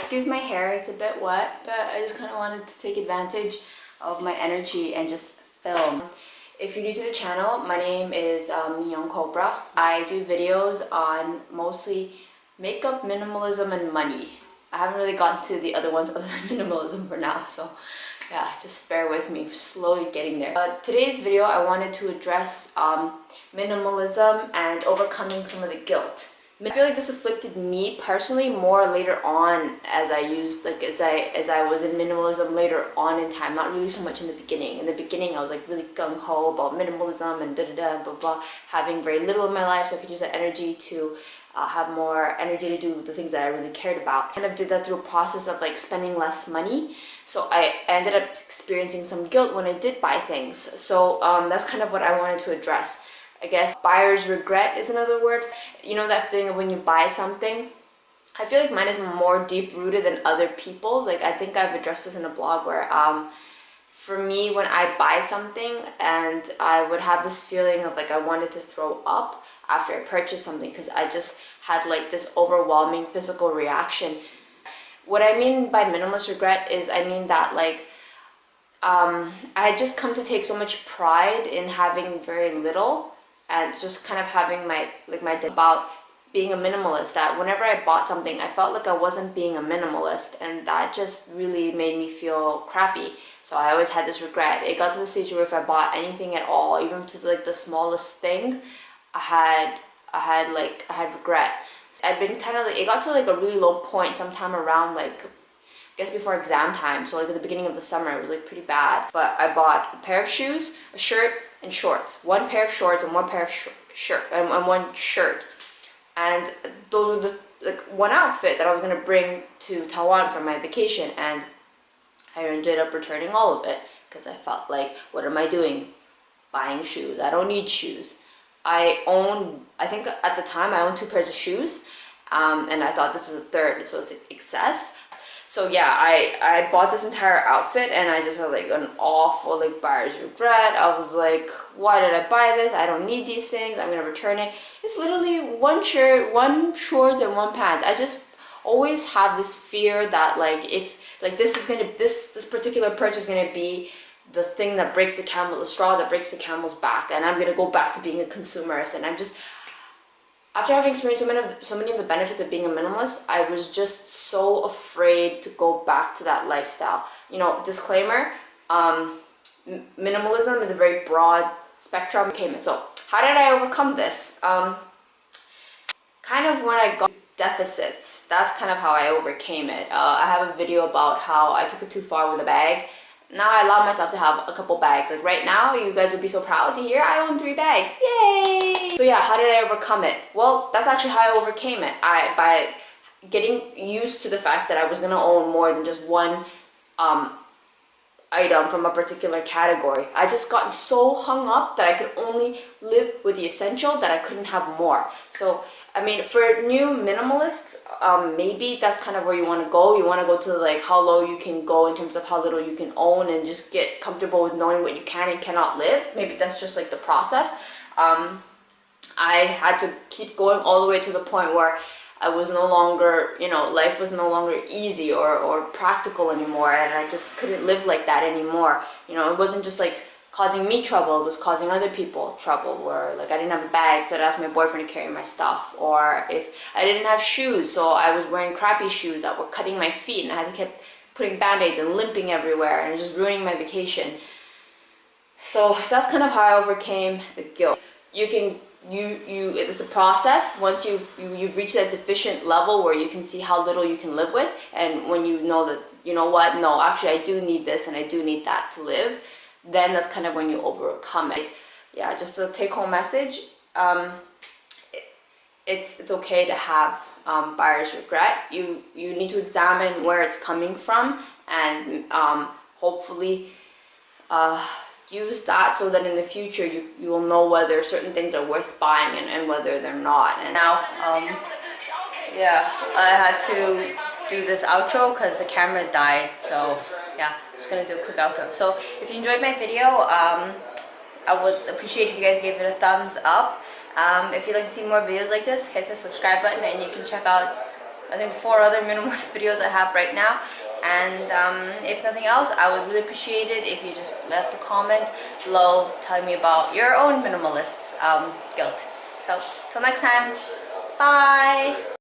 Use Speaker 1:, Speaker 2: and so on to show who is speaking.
Speaker 1: Excuse my hair, it's a bit wet, but I just kind of wanted to take advantage of my energy and just film. If you're new to the channel, my name is Mignon Cobra. I do videos on mostly makeup, minimalism, and money. I haven't really gotten to the other ones other than minimalism for now, so yeah, just bear with me, slowly getting there. Today's video, I wanted to address minimalism and overcoming some of the guilt. I feel like this afflicted me personally more later on as I used, like as I was in minimalism later on in time, not really so much in the beginning. In the beginning I was like really gung-ho about minimalism and blah blah, having very little in my life so I could use that energy to have more energy to do the things that I really cared about. I kind of did that through a process of like spending less money, so I ended up experiencing some guilt when I did buy things. So that's kind of what I wanted to address. I guess buyer's regret is another word. You know that feeling of when you buy something? I feel like mine is more deep-rooted than other people's. Like I think I've addressed this in a blog where for me, when I buy something and I would have this feeling of like I wanted to throw up after I purchased something because I just had like this overwhelming physical reaction. What I mean by minimalist regret is I mean that like I had just come to take so much pride in having very little and just kind of having my about being a minimalist, that whenever I bought something I felt like I wasn't being a minimalist, and that just really made me feel crappy. So I always had this regret. It got to the stage where if I bought anything at all, even to like the smallest thing, I had regret. I'd been kind of like, it got to like a really low point sometime around like I guess before exam time, so like at the beginning of the summer it was like pretty bad. But I bought a pair of shoes, a shirt, and shorts. One pair of shorts and one pair of one shirt. And those were the like one outfit that I was gonna bring to Taiwan for my vacation, and I ended up returning all of it because I felt like, what am I doing? Buying shoes. I don't need shoes. I think at the time I owned 2 pairs of shoes, and I thought this is a third, so it's excess. So yeah, I bought this entire outfit and I just had like an awful like buyer's regret. I was like, why did I buy this? I don't need these things. I'm gonna return it. It's literally one shirt, one shorts, and one pants. I just always have this fear that like if like this particular purchase is gonna be the thing that breaks the straw that breaks the camel's back, and I'm gonna go back to being a consumerist. And I'm just, after having experienced so many of the benefits of being a minimalist, I was just so afraid to go back to that lifestyle. You know, disclaimer, minimalism is a very broad spectrum. So how did I overcome this? Kind of when I got deficits, that's kind of how I overcame it. I have a video about how I took it too far with a bag. Now I allow myself to have a couple bags. Like right now, you guys would be so proud to hear I own 3 bags. Yay! So yeah, how did I overcome it? Well, that's actually how I overcame it. By getting used to the fact that I was gonna own more than just one item from a particular category. I just gotten so hung up that I could only live with the essential, that I couldn't have more. So I mean, for new minimalists, maybe that's kind of where you want to go. You want to go to like how low you can go in terms of how little you can own and just get comfortable with knowing what you can and cannot live. Maybe that's just like the process. I had to keep going all the way to the point where I was no longer, you know, life was no longer easy or practical anymore, and I just couldn't live like that anymore. You know, it wasn't just like causing me trouble, it was causing other people trouble, where like I didn't have a bag, so I'd ask my boyfriend to carry my stuff, or if I didn't have shoes, so I was wearing crappy shoes that were cutting my feet and I had to keep putting band-aids and limping everywhere and just ruining my vacation. So that's kind of how I overcame the guilt. It's a process. Once you've reached that deficient level where you can see how little you can live with, and when you know that, you know what, no, actually I do need this and I do need that to live, then that's kind of when you overcome it. Yeah, just a take-home message. It's okay to have buyer's regret. You need to examine where it's coming from, and hopefully use that so that in the future you will know whether certain things are worth buying and whether they're not. And now, yeah, I had to do this outro because the camera died, so yeah, just gonna do a quick outro. So if you enjoyed my video, I would appreciate if you guys gave it a thumbs up. If you'd like to see more videos like this, hit the subscribe button, and you can check out I think 4 other minimalist videos I have right now. And if nothing else, I would really appreciate it if you just left a comment below telling me about your own minimalist guilt. So till next time, bye.